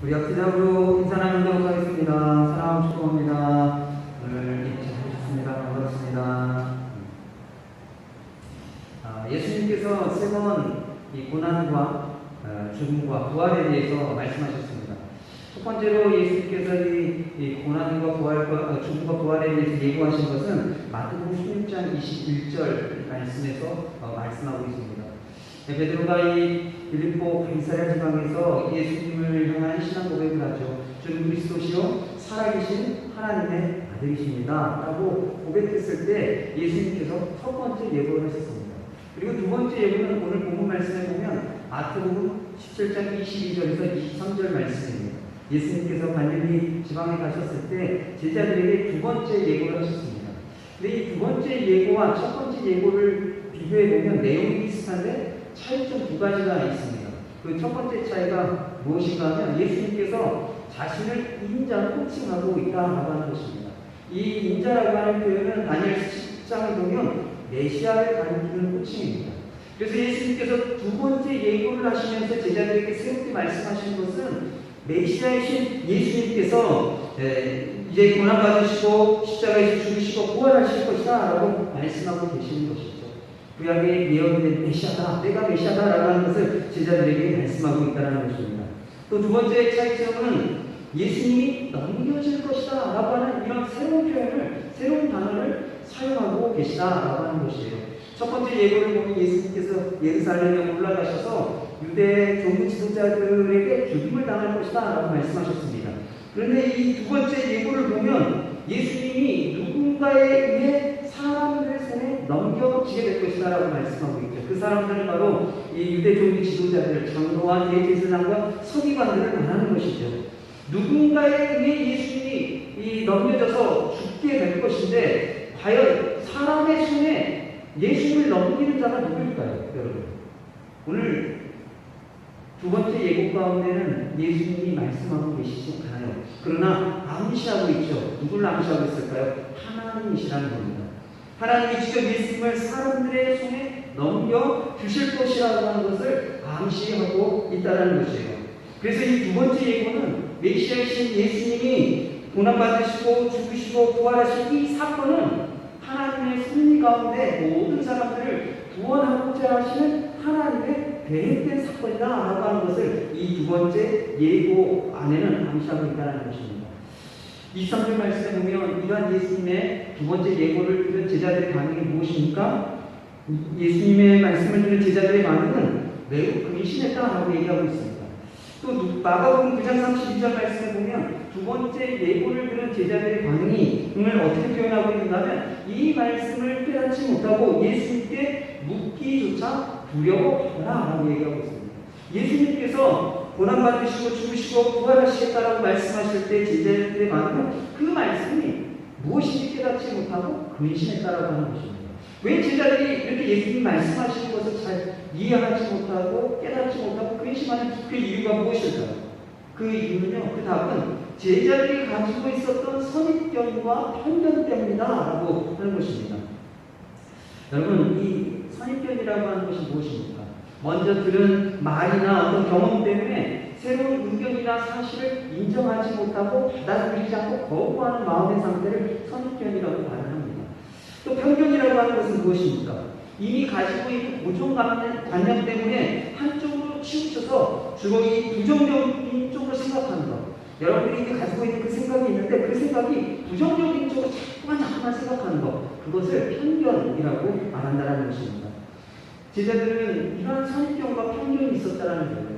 우리 앞뒤적으로 인사 나누도록 하겠습니다. 사랑 축복합니다. 오늘 입장 해주셨습니다. 반갑습니다. 예수님께서 세 번 이 고난과 죽음과 부활에 대해서 말씀하셨습니다. 첫 번째로 예수님께서 이 고난과 죽음과 부활에 대해서 예고하신 것은 마태복음 16장 21절 말씀에서 말씀하고 있습니다. 베드로가 이 빌립보 가이사랴 지방에서 예수님을 향한 신앙 고백을 하죠. 주는 그리스도시요 살아계신 하나님의 아들이십니다 라고 고백했을 때 예수님께서 첫 번째 예고를 하셨습니다. 그리고 두 번째 예고는 오늘 본문 말씀에 보면 마태복음 17장 22절에서 23절 말씀입니다. 예수님께서 갈릴리 지방에 가셨을 때 제자들에게 두 번째 예고를 하셨습니다. 근데 이 두 번째 예고와 첫 번째 예고를 비교해 보면 내용이 비슷한데 차이점 두 가지가 있습니다. 그 첫 번째 차이가 무엇인가 하면 예수님께서 자신을 인자로 호칭하고 있다라고 하는 것입니다. 이 인자라고 하는 표현은 다니엘 10장에 보면 메시아를 가리키는 호칭입니다. 그래서 예수님께서 두 번째 예고를 하시면서 제자들에게 새롭게 말씀하신 것은 메시아이신 예수님께서 이제 고난받으시고 십자가에서 죽으시고 부활하실 것이다 라고 말씀하고 계시는 것이죠. 구약에 예언된 메시아다, 내가 메시아다 라고 하는 것을 제자들에게 말씀하고 있다는 것입니다. 또 두 번째 차이점은 예수님이 넘겨질 것이다 라고 하는 이런 새로운 표현을, 새로운 단어를 사용하고 계시다 라고 하는 것이에요. 첫 번째 예고를 보면 예수님께서 예루살렘에 올라가셔서 유대 종교 지도자들에게 죽임을 당할 것이다 라고 말씀하셨습니다. 그런데 이 두 번째 예고를 보면 예수님이 누군가에 의해 사람들의 손에 넘겨지게 될 것이다 라고 말씀하고 있죠. 그 사람들은 바로 이 유대 종교 지도자들, 장로와 대제사장과 서기관들을 말하는 것이죠. 누군가에 의해 예수님이 넘겨져서 죽게 될 것인데 과연 사람의 손에 예수님을 넘기는 자가 누구일까요? 여러분, 오늘 두 번째 예고 가운데는 예수님이 말씀하고 계시지 않아요. 그러나 암시하고 있죠. 누굴 암시하고 있을까요? 하나님이시라는 겁니다. 하나님이 직접 예수님을 사람들의 손에 넘겨 주실 것이라고 하는 것을 암시하고 있다는 것이에요. 그래서 이 두 번째 예고는 메시아이신 예수님이 고난받으시고 죽으시고 부활하신 이 사건은 하나님의 섭리 가운데 모든 사람들을 구원하고자 하시는 하나님의 계획된 사건이다 라고 하는 것을 이 두 번째 예고 안에는 암시하고 있다는 것입니다. 23절 말씀에 보면 이러한 예수님의 두 번째 예고를 들은 제자들의 반응이 무엇입니까? 예수님의 말씀을 들은 제자들의 반응은 매우 근심했다라고 얘기하고 있습니다. 또 마가복음 9장 32절 말씀에 보면 두 번째 예고를 들은 제자들의 반응이 오늘 어떻게 표현하고 있는가 하면 이 말씀을 깨닫지 못하고 예수님께 묻기조차 두려워하더라라고 얘기하고 있습니다. 예수님께서 고난받으시고 죽으시고 부활하시겠다라고 말씀하실 때 제자들의 반응은 그 말씀이 무엇인지 깨닫지 못하고 근심했다라고 하는 것입니다. 왜 제자들이 이렇게 예수님 말씀하시는 것을 잘 이해하지 못하고 깨닫지 못하고 근심하는 그 이유가 무엇일까요? 그 이유는요, 그 답은 제자들이 가지고 있었던 선입견과 편견 때문이다 라고 하는 것입니다. 여러분, 이 선입견이라고 하는 것이 무엇입니까? 먼저 들은 말이나 어떤 경험 때문에 새로운 의견이나 사실을 인정하지 못하고 받아들이지 않고 거부하는 마음의 상태를 선입견이라고 말을 합니다. 또 편견이라고 하는 것은 무엇입니까? 이미 가지고 있는 고정관념 때문에 한쪽으로 치우쳐서 주로 이 부정적인 쪽으로 생각하는 것. 여러분들이 가지고 있는 그 생각이 있는데 그 생각이 부정적인 쪽으로 자꾸만 생각하는 것. 그것을 편견이라고 말한다는 것입니다. 제자들은 이러한 선입견과 편견이 있었다는 거예요.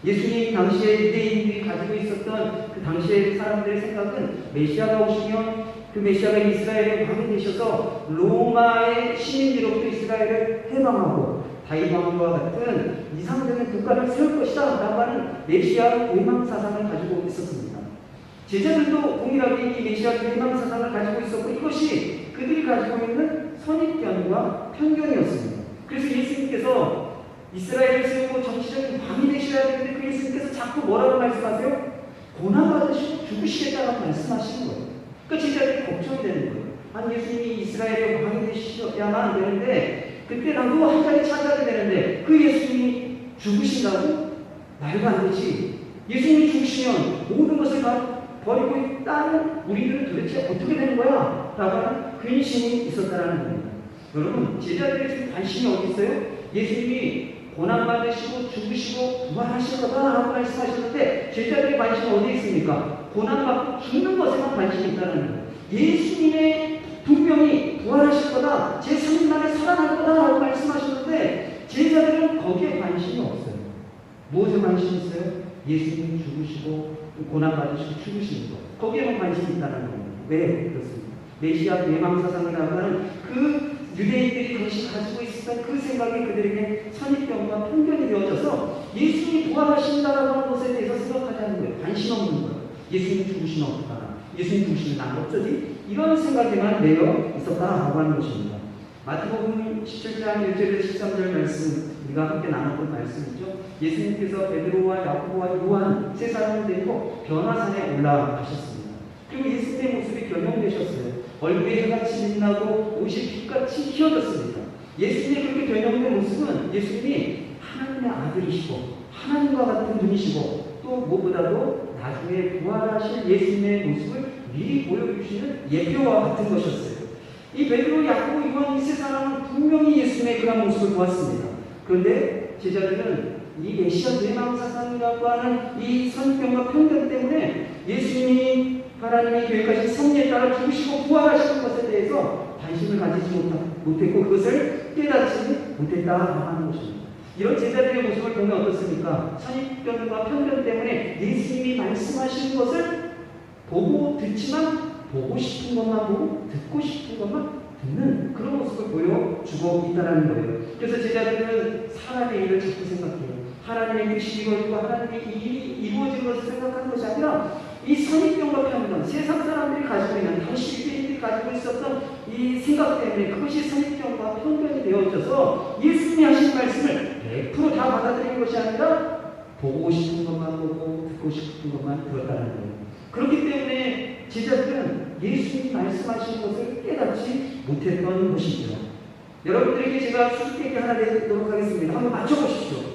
예수님 당시에 유대인들이 가지고 있었던 그 당시의 사람들의 생각은 메시아가 오시면 그 메시아가 이스라엘의 왕이 되셔서 로마의 시민으로부터 이스라엘을 해방하고 다윗 왕과 같은 이상적인 국가를 세울 것이다 라고 하는 메시아 회망 사상을 가지고 있었습니다. 제자들도 동일하게 이 메시아 회망 사상을 가지고 있었고 이것이 그들이 가지고 있는 선입견과 편견이었습니다. 그래서 예수님께서 이스라엘을 세우고 정치적인 왕이 되셔야 되는데 그 예수님께서 자꾸 뭐라고 말씀하세요? 고난받으시고 죽으시겠다고 말씀하시는 거예요. 그러니까 제자들이 걱정이 되는 거예요. 아니 예수님이 이스라엘의 왕이 되셔야만 되는데 그때 나도 한 자리 찾아야 되는데 그 예수님이 죽으신다고? 말도 안 되지. 예수님이 죽으시면 모든 것을 다 버리고 있다는 우리들은 도대체 어떻게 되는 거야? 라고 하는 근심이 있었다는 겁니다. 여러분, 제자들의 지금 관심이 어디 있어요? 예수님이 고난받으시고 죽으시고 부활하실 거다라고 말씀하셨는데 제자들의 관심은 어디에 있습니까? 고난받고 죽는 것에만 관심이 있다는 거예요. 예수님의 분명히 부활하실 거다, 제3일날에 살아날 거다라고 말씀하셨는데 제자들은 거기에 관심이 없어요. 무엇에 관심이 있어요? 예수님이 죽으시고 고난받으시고 죽으시는 것, 거기에만 관심이 있다는 겁니다. 왜 그렇습니까? 메시아 예망사상이라고 하는 그 유대인들이 당시 가지고 있었던 그 생각이 그들에게 선입견과 편견이 되어져서 예수님이 부활하신다라고 하는 것에 대해서 생각하지 않는 거예요. 관심 없는 거예요. 예수님이 죽으시면 어떡하나, 예수님 죽으시면 난 어쩌지? 이런 생각에만 매여 있었다라고 하는 것입니다. 마태복음 17장 1절에서 13절 말씀, 우리가 함께 나눴던 말씀이죠. 예수님께서 베드로와 야고보와 요한 세 사람을 데리고 변화산에 올라가셨습니다. 그리고 예수님의 모습이 변형되셨어요. 얼굴이 해같이 빛나고 옷이 빛같이 휘어졌습니다. 예수님의 그렇게 변형된 모습은 예수님이 하나님의 아들이시고 하나님과 같은 분이시고 또 무엇보다도 나중에 부활하실 예수님의 모습을 미리 보여주시는 예표와 같은 것이었어요. 이 베드로, 야고보, 요한 이 세 사람은 분명히 예수님의 그런 모습을 보았습니다. 그런데 제자들은 이 메시아 대망사상이라고 하는 이 선입견과 편견 때문에 예수님이 하나님이 계획하신 섭리에 따라 죽으시고 부활하시는 것에 대해서 관심을 가지지 못했고 그것을 깨닫지 못했다 하는 것입니다. 이런 제자들의 모습을 보면 어떻습니까? 선입견과 편견 때문에 예수님이 말씀하시는 것을 보고 듣지만 보고 싶은 것만 보고 듣고 싶은 것만 듣는 그런 모습을 보여주고 있다는 거예요. 그래서 제자들은 사람의 일을 자꾸 생각해요. 하나님의 뜻이 이루어지고 하나님의 일이 이루어진 것을 생각하는 것이 아니라 이 선입견과 편견, 세상 사람들이 가지고 있는 당시 유대인들이 가지고 있었던 이 생각 때문에 그것이 선입견과 편견이 되어져서 예수님이 하신 말씀을 100% 다 받아들이는 것이 아니라 보고 싶은 것만 보고 듣고 싶은 것만 들었다는 거예요. 그렇기 때문에 제자들은 예수님이 말씀하신 것을 깨닫지 못했던 것이죠. 여러분들에게 제가 수수께끼 하나 내도록 하겠습니다. 한번 맞춰보십시오.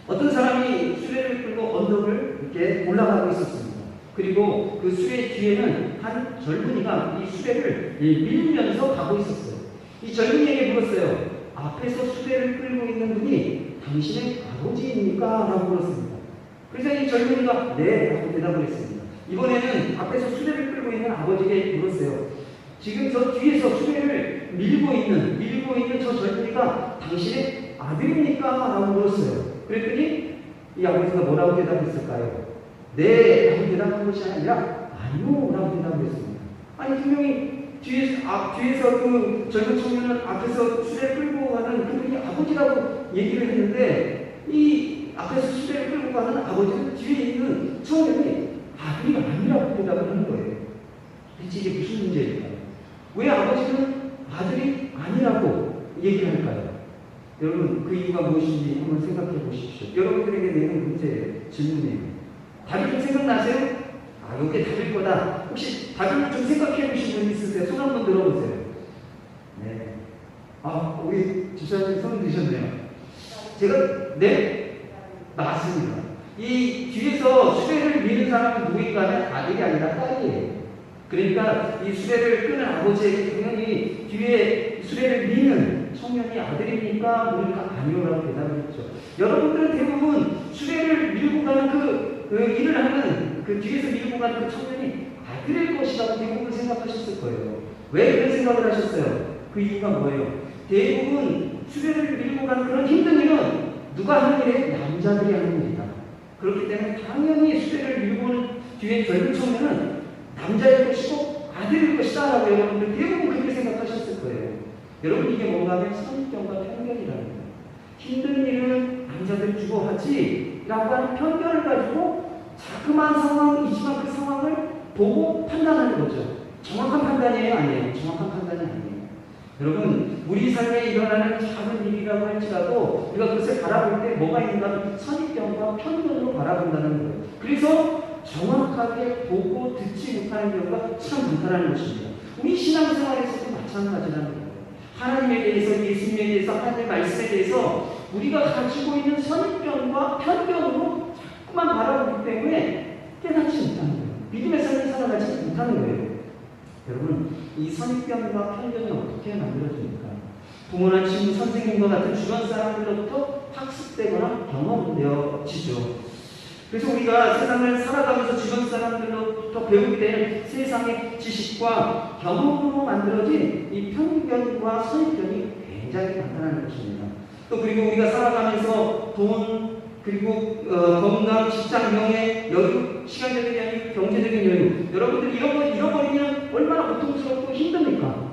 어떤 사람이 수레를 끌고 언덕을 이렇게 올라가고 있었습니다. 그리고 그 수레 뒤에는 한 젊은이가 이 수레를 밀면서 가고 있었어요. 이 젊은이에게 물었어요. 앞에서 수레를 끌고 있는 분이 당신의 아버지입니까? 라고 물었습니다. 그래서 이 젊은이가 네 라고 대답을 했습니다. 이번에는 앞에서 수레를 끌고 있는 아버지에게 물었어요. 지금 저 뒤에서 수레를 밀고 있는 저 젊은이가 당신의 아들입니까? 라고 물었어요. 그랬더니 이 아버지가 뭐라고 대답했을까요? 네 라고 대답한 것이 아니라 아니요 라고 대답했습니다. 아니 분명히 뒤에서 그 젊은 청년은 앞에서 수레를 끌고 가는 그분이 아버지라고 얘기를 했는데 이 앞에서 수레를 끌고 가는 아버지는 뒤에 있는 청년이 아들이 아니라고 대답을 하는 거예요. 대체 이게 무슨 문제일까요? 왜 아버지는 아들이 아니라고 얘기를 할까요? 여러분 그 이유가 무엇인지 한번 생각해 보십시오. 여러분들에게 내는 문제예요. 질문이에요. 답이 좀 생각나세요? 아, 이게 답일 거다. 혹시 답을 좀 생각해 보신 분 있으세요? 손 한번 들어보세요. 네. 아, 우리 집사님 손 드셨네요. 제가 네? 맞습니다. 이 뒤에서 수레를 미는 사람은 누구인가 하면 아들이 아니라 딸이에요. 그러니까 이 수레를 끄는 아버지에게 당연히 뒤에 수레를 미는 청년이 아들입니까? 그러니까 아니요라고 대답을 했죠. 여러분들은 대부분 수레를 밀고 가는 그 일을 하는 그 뒤에서 밀고 가는 그 청년이 아들일 것이라고 대부분 생각하셨을 거예요. 왜 그런 생각을 하셨어요? 그 이유가 뭐예요? 대부분 수레를 밀고 가는 그런 힘든 일은 누가 하는 일에 남자들이 하는 일이다. 그렇기 때문에 당연히 수레를 밀고 오는 뒤에 젊은 청년은 남자일 것이고 아들일 것이다 라고 여러분들 대부분 그렇게 생각하셨을 거예요. 여러분 이게 뭔가 하면 선입견과 편견이라는 거예요. 힘든 일은 남자들 주고 하지 라고 하는 편견을 가지고 자그마한 상황이지만 그 상황을 보고 판단하는 거죠. 정확한 판단이에요? 아니에요? 정확한 판단이 아니에요. 여러분 우리 삶에 일어나는 작은 일이라고 할지라도 우리가 그것을 바라볼 때 뭐가 있는가? 선입견과 편견으로 바라본다는 거예요. 그래서 정확하게 보고 듣지 못하는 경우가 참 많다는 것입니다. 우리 신앙생활에서도 마찬가지라는 거예요. 하나님에 대해서, 예수님에 대해서, 하나님의 말씀에 대해서 우리가 가지고 있는 선입견과 편견으로 자꾸만 이 선입견과 편견은 어떻게 만들어집니까? 부모나 친구, 선생님과 같은 주변 사람들로부터 학습되거나 경험되어지죠. 그래서 우리가 세상을 살아가면서 주변 사람들로부터 배우게 되는 세상의 지식과 경험으로 만들어진 이 편견과 선입견이 굉장히 간단한 것입니다. 또 그리고 우리가 살아가면서 돈, 그리고 건강, 직장, 명예, 여유, 시간적인 여유, 경제적인 여유, 여러분들 이런 거 잃어버리면 얼마나 고통스럽고 힘듭니까?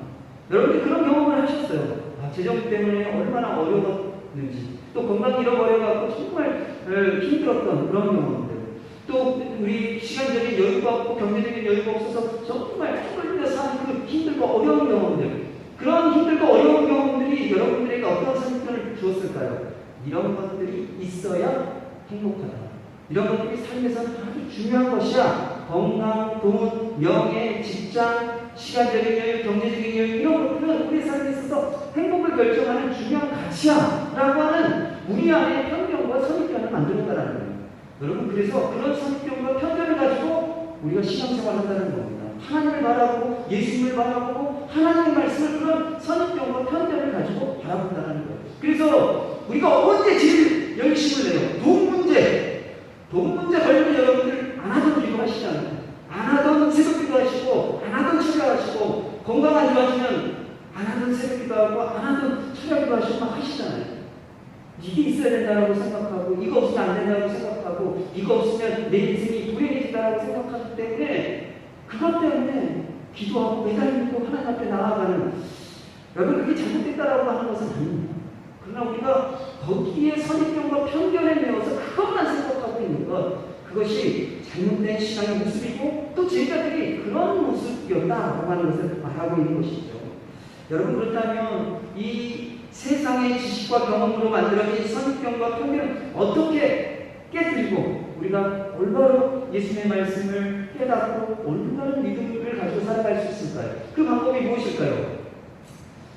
여러분들 그런 경험을 하셨어요. 재정 때문에 얼마나 어려웠는지, 또 건강 잃어버려갖고 정말 힘들었던 그런 경험들, 또 우리 시간적인 여유가 없고 경제적인 여유가 없어서 정말 쫄려 사는 그 힘들고 어려운 경험들, 그런 힘들고 어려운 경험들이 여러분들에게 어떤 선입견을 주었을까요? 이런 것들이 있어야 행복하다. 이런 것들이 삶에서는 아주 중요한 것이야. 건강, 돈, 명예, 직장, 시간적인 여유, 경제적인 여유, 이런 것들은 우리 삶에 있어서 행복을 결정하는 중요한 가치야 라고 하는 우리 안에 편견과 선입견을 만들었다는 거예요. 여러분, 그래서 그런 선입견과 편견을 가지고 우리가 신앙생활을 한다는 겁니다. 하나님을 바라보고 예수님을 바라보고 하나님의 말씀을 그런 선입견과 편견을 가지고 바라본다는 거예요. 그래서 우리가 언제 제일 열심을 내요? 돈 문제 걸리면 여러분들 안 하던 기도 하시잖아요. 안 하던 새벽 기도 하시고, 안 하던 철야 하시고, 건강 안 좋아지면 안 하던 새벽 기도 하고, 안 하던 철야 기도 하시고 막 하시잖아요. 이게 있어야 된다고 생각하고, 이거 없으면 안 된다고 생각하고, 이거 없으면 내 인생이 불행해진다고 생각하기 때문에, 그것 때문에 기도하고 매달리고 하나님 앞에 나아가는, 여러분 그게 잘못됐다라고 하는 것은 아닙니다. 그러나 우리가 거기에 선입견과 편견에 매여서 그것만 생각하고 있는 것, 그것이 잘못된 신앙의 모습이고 또 제자들이 그런 모습이었다라고 하는 것을 말하고 있는 것이죠. 여러분, 그렇다면 이 세상의 지식과 경험으로 만들어진 선입견과 편견을 어떻게 깨뜨리고 우리가 올바로 예수님의 말씀을 깨닫고 올바른 믿음을 가지고 살아갈 수 있을까요? 그 방법이 무엇일까요?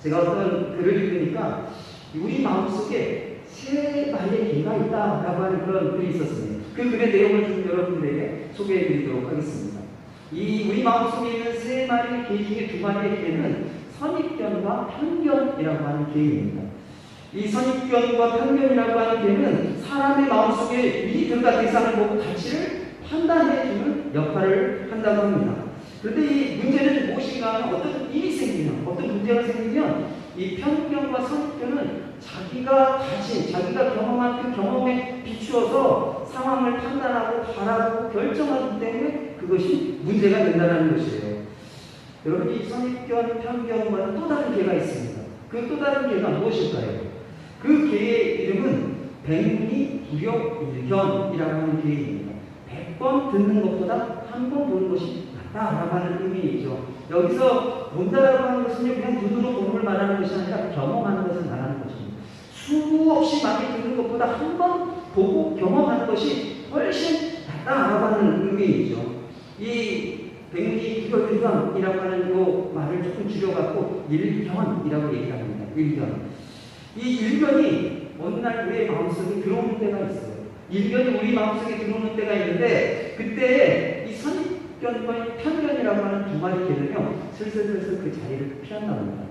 제가 어떤 글을 읽으니까 우리 마음속에 세 마리의 개가 있다라고 하는 그런 글이 있었습니다. 그 글의 내용을 좀 여러분들에게 소개해 드리도록 하겠습니다. 이 우리 마음속에 있는 세 마리의 개 중에 두 마리의 개는 선입견과 편견이라고 하는 개입니다. 이 선입견과 편견이라고 하는 개는 사람의 마음속에 미리 들어간 대상을 보고 가치를 판단해주는 역할을 한다고 합니다. 그런데 이 문제는 무엇인가 하면 어떤 일이 생기면, 어떤 문제가 생기면 이 편견과 선입견은 자기가 경험한 그 경험에 비추어서 상황을 판단하고 바라보고 결정하기 때문에 그것이 문제가 된다는 것이에요. 여러분, 이 선입견, 편견과는 또 다른 개가 있습니다. 그 또 다른 개가 무엇일까요? 그 개의 이름은 백문이 불여일견이라고 하는 개입니다. 100번 듣는 것보다 한 번 보는 것이 낫다라고 하는 의미이죠. 여기서 본다라고 하는 것은요, 그냥 눈으로 보는 걸 말하는 것이 아니라 경험하는 것을 말하는 것입니다. 수없이 많이 듣는 것보다 한 번 보고 경험하는 것이 훨씬 낫다라고 하는 의미이죠. 이 백문이 불여일견이라고 하는 요 말을 조금 줄여갖고 일견이라고 얘기합니다. 일견. 이 일견이 어느 날 우리의 마음속에 들어오는 때가 있어요. 일견이 우리 마음속에 들어오는 때가 있는데, 그때 이 선입견과 편견이라고 하는 두 마리 개는요, 슬슬슬슬 그 자리를 피한답니다.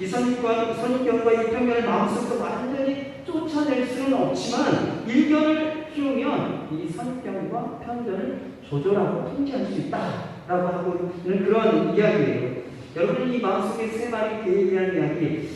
이 선입견과 이 편견을 마음속에서 완전히 쫓아낼 수는 없지만, 일견을 키우면 이 선입견과 편견을 조절하고 통제할 수 있다라고 하고 있는 그런 이야기예요. 여러분, 이 마음속에 세 마리 개에 대한 이야기,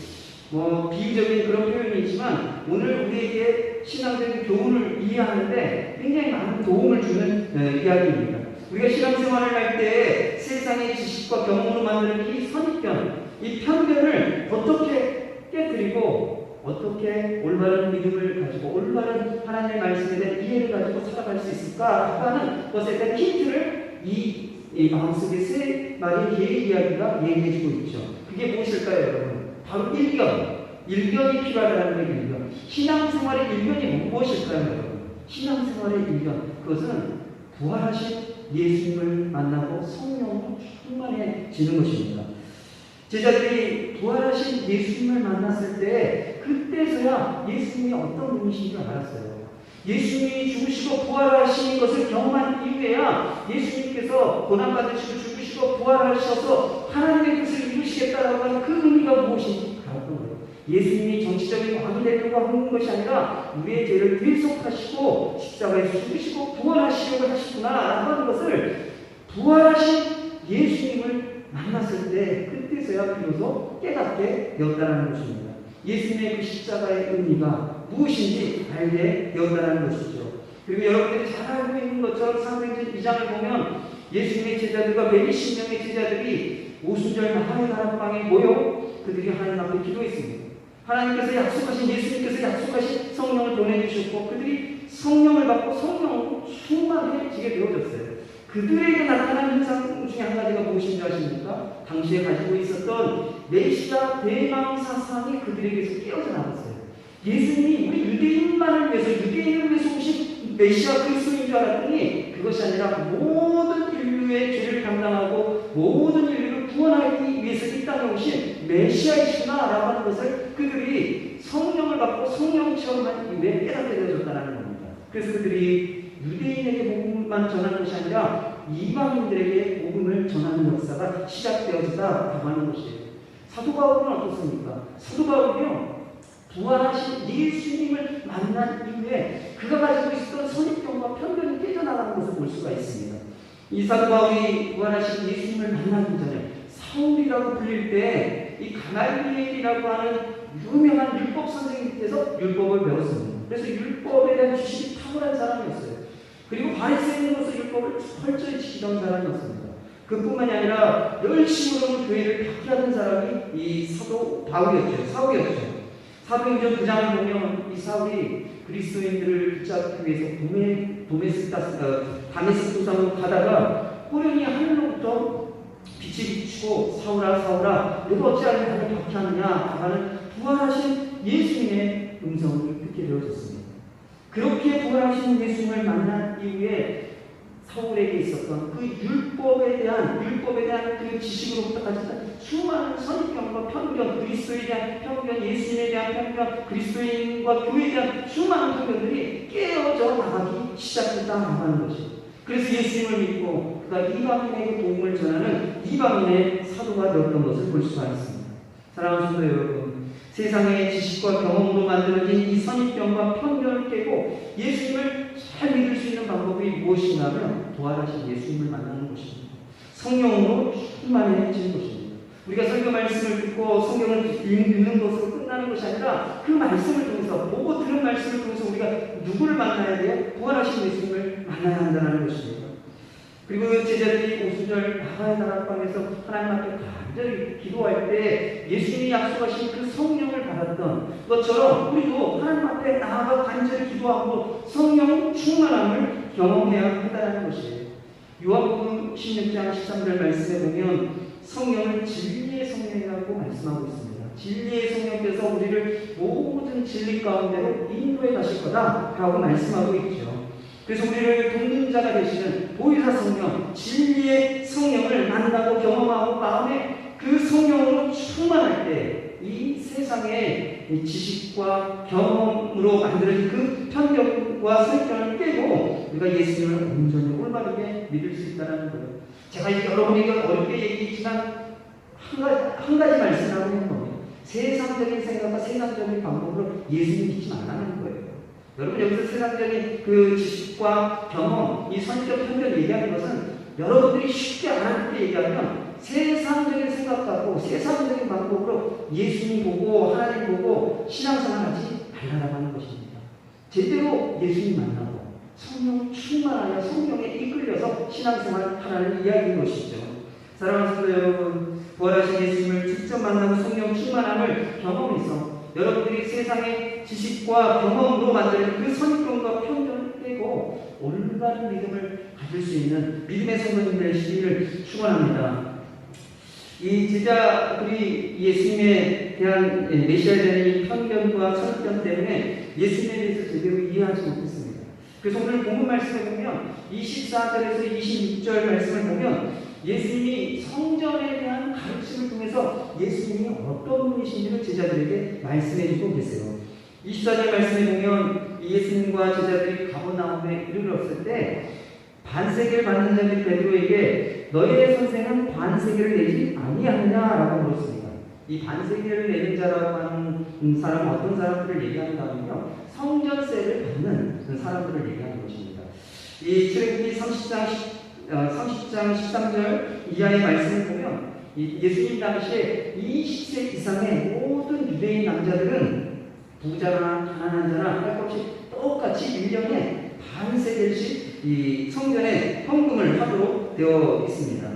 비유적인 그런 표현이지만 오늘 우리에게 신앙적인 교훈을 이해하는데 굉장히 많은 도움을 주는 이야기입니다. 우리가 신앙생활을 할 때 세상의 지식과 경험으로 만드는 이 선입견, 이 편견을 어떻게 깨뜨리고 어떻게 올바른 믿음을 가지고 올바른 하나님의 말씀에 대한 이해를 가지고 살아갈 수 있을까 하는 것에 대한 힌트를 이 마음속의 세 마리의 개의 이야기가 얘기해주고 있죠. 그게 무엇일까요, 여러분? 바로 일견이 필요하다는 게 일견. 신앙생활의 일견이 무엇일까요, 여러분? 신앙생활의 일견, 그것은 부활하신 예수님을 만나고 성령으로 충만해지는 것입니다. 제자들이 부활하신 예수님을 만났을 때 그때서야 예수님이 어떤 분이신 줄 알았어요. 예수님이 죽으시고 부활하신 것을 경험한 이후에야 예수님께서 고난받으시고 죽으시고 죽으시고 부활하셔서 하나님의 뜻을 이루시겠다라고 하는 그 의미가 무엇인지 알았던 거예요. 예수님이 정치적인 왕이 되려고 하는 것이 아니라 우리의 죄를 대속하시고 십자가에서 죽으시고 부활하시려고 하시구나라고 하는 것을 부활하신 예수님을 만났을 때 그때서야 비로소 깨닫게 되었다는 것입니다. 예수님의 그 십자가의 의미가 무엇인지 알게 되었다는 것이죠. 그리고 여러분들이 잘 알고 있는 것처럼 사도행전 2장을 보면 예수님의 제자들과 120명의 제자들이 오순절 나하의 다락방에 모여 그들이 하나님 앞에 기도했습니다. 하나님께서 약속하신, 예수님께서 약속하신 성령을 보내주셨고 그들이 성령을 받고 성령으로 충만해지게 되어졌어요. 그들에게 나타난 현상 중에 한 가지가 무엇인지 아십니까? 당시에 가지고 있었던 메시아 대망 사상이 그들에게서 깨어져 나왔어요. 예수님이 우리 유대인만을 위해서, 유대인을 위해서 오신 메시아 그리스도인 줄 알았더니 그것이 아니라 모든 인류의 죄를 감당하고 모든 인류를 구원하기 위해서 이 땅에 오신 메시아이시구나라고 하는 것을 그들이 성령을 받고 성령 체험한 이후에 깨닫게 되어졌다는 겁니다. 그래서 그들이 유대인에게 복음만 전하는 것이 아니라 이방인들에게 복음을 전하는 역사가 시작되어졌다고 하는 것이에요. 사도 바울은 어떻습니까? 사도 바울이요, 부활하신 예수님을 만난 이후에 그가 가지고 있었던 선입견과 편견이 깨져나가는 것을 볼 수가 있습니다. 이 사도 바울이 부활하신 예수님을 만나기 전에 사울이라고 불릴 때 이 가말리엘이라고 하는 유명한 율법 선생님께서 율법을 배웠습니다. 그래서 율법에 대한 지식이 탁월한 사람이었어요. 그리고 바리새인으로서 율법을 철저히 지키던 사람이었습니다. 그뿐만이 아니라 열심으로 교회를 박해하던 사람이 이 사도 바울이었죠. 사울이었죠. 사도행전 9장을 보면 이 사울이 그리스도인들을 붙잡기 위해서 다메섹 도상으로 가다가 호련히 하늘로부터 빛이 비추고 사울아 사울아 너도 어찌하여 나를 박해하느냐 하는 부활하신 예수님의 음성을 듣게 되어졌습니다. 그렇게 부활하신 예수님을 만난 이후에 사울에게 있었던 그 율법에 대한 그 지식으로부터까지 수많은 선입견과 편견, 그리스도에 대한 편견, 예수님에 대한 편견, 그리스도인과 교회에 대한 수많은 편견들이 깨어져 나가기 시작했다고 하는 것이죠. 그래서 예수님을 믿고 그가 이방인에게 복음을 전하는 이방인의 사도가 되었던 것을 볼 수가 있습니다. 사랑하는 성도 여러분, 세상의 지식과 경험으로 만들어진 이 선입견과 편견을 깨고 예수님을 잘 믿을 수 있는 방법이 무엇인가 하면 부활하신 예수님을 만나는 것입니다. 성령으로 충만해지는 것입니다. 우리가 설교 말씀을 듣고 성경을 읽는 것으로 끝나는 것이 아니라 그 말씀을 통해서, 보고 들은 말씀을 통해서 우리가 누구를 만나야 돼요? 부활하신 예수님을 만나야 한다는 것입니다. 그리고 제자들이 오순절 나하의 다락방에서 하나님 앞에 간절히 기도할 때 예수님이 약속하신 그 성령을 받았던 것처럼 우리도 하나님 앞에 나아가 간절히 기도하고 성령 충만함을 경험해야 한다는 것이에요. 요한복음 16장 13절 말씀에 보면 성령은 진리의 성령이라고 말씀하고 있습니다. 진리의 성령께서 우리를 모든 진리 가운데로 인도해 가실 거다라고 말씀하고 있죠. 그래서 우리를 돕는 자가 되시는 보혜사 성령, 진리의 성령을 만나고 경험하고 마음에 그 성령으로 충만할 때 이 세상의 지식과 경험으로 만들어진 그 편견과 선입견을 깨고 우리가 예수님을 온전히 올바르게 믿을 수 있다는 거예요. 제가 여러분에게 어렵게 얘기했지만 한 가지 말씀을 하고 있는 겁니다. 세상적인 생각과 세상적인 방법으로 예수님 믿지 말라는 거예요. 여러분 여기서 세상적인 그 지식과 경험, 이 선입견 편견 얘기하는 것은 여러분들이 쉽게 알아듣게 얘기하면 세상적인 생각 갖고 세상적인 방법으로 예수님 보고 하나님 보고 신앙생활 하지 말라고 하는 것입니다. 제대로 예수님 만나고 성령 충만하여 성령에 이끌려서 신앙생활 하라는 이야기인 것이죠. 사랑하는 성도 여러분, 부활하신 예수님을 직접 만나고 성령 충만함을 경험해서 여러분들이 세상의 지식과 경험으로 만드는 그 선입견과 편견을 깨고 올바른 믿음을 가질 수 있는 믿음의 성도님들의 시기를 축원합니다. 이 제자들이 예수님에 대한 메시아에 대한 이 편견과 선입견 때문에 예수님에 대해서 제대로 이해하지 못했습니다. 그래서 오늘 본문 말씀에 보면 24절에서 26절 말씀을 보면 예수님이 성전에 대한 가르침을 통해서 예수님이 어떤 분이신지를 제자들에게 말씀해주고 계세요. 24절 말씀에 보면 예수님과 제자들이 가버나움에 이르렀을 때 반세계를 받는 자들 베드로에게 너희의 선생은 반세계를 내지 아니하느냐라고 물었습니다. 이 반세계를 내는 자라고 하는 사람은 어떤 사람들을 얘기한다면요, 성전세를 받는 사람들을 얘기하는 것입니다. 이 출애굽기 30장 13절 이하의 말씀을 보면 예수님 당시에 20세 이상의 모든 유대인 남자들은 부자나 가난한 자나 할 것 없이 똑같이 1년에 반세겔씩 이 성전에 헌금을 하도록 되어 있습니다.